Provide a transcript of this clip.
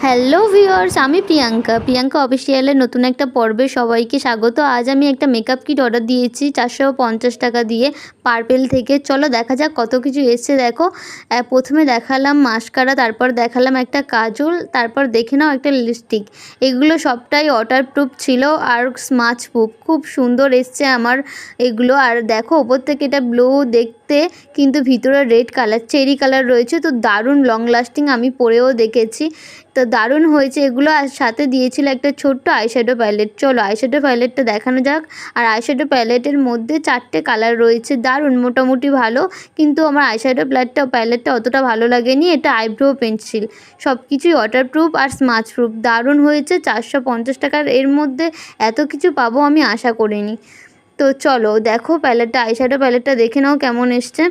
Hello viewers, আমি প্রিয়াঙ্কা অফিসিয়ালের নতুন একটা পর্বে সবাইকে স্বাগত। আজ আমি একটা মেকআপ কিট অর্ডার দিয়েছি 450 টাকা দিয়ে পার্পেল থেকে। চলো দেখা যাক কত কিছু এসছে। দেখো, প্রথমে দেখালাম মাস্কারা, তারপর দেখালাম একটা কাজল, তারপর দেখে নাও একটা লিপস্টিক। এগুলো সবটাই ওয়াটারপ্রুফ ছিল আর স্মাচ প্রুফ। খুব সুন্দর এসছে আমার এগুলো। আর দেখো ওপর থেকে এটা ব্লু দেখতে, কিন্তু ভিতরে রেড কালার, চেরি কালার রয়েছে। তো দারুণ লং লাস্টিং, আমি পরেও দেখেছি, তো দারুণ হয়েছে এগুলো। আর সাথে দিয়েছিল একটা ছোট্ট আইশ্যাডো প্যালেট। চলো আইশ্যাডো প্যালেটটা দেখানো যাক। আর আইশ্যাডো প্যালেটের মধ্যে 4টে কালার রয়েছে, দারুণ মোটামুটি ভালো। কিন্তু আমার আইশ্যাডো প্যালেটটা অতটা ভালো লাগেনি। এটা আইব্রো পেন্সিল, সব কিছুই ওয়াটারপ্রুফ আর স্মাচ প্রুফ। দারুণ হয়েছে। 450 টাকার এর মধ্যে এত কিছু পাবো আমি আশা করিনি। তো চলো দেখো প্যালেটটা, আইশ্যাডো প্যালেটটা দেখে নাও কেমন এসছে।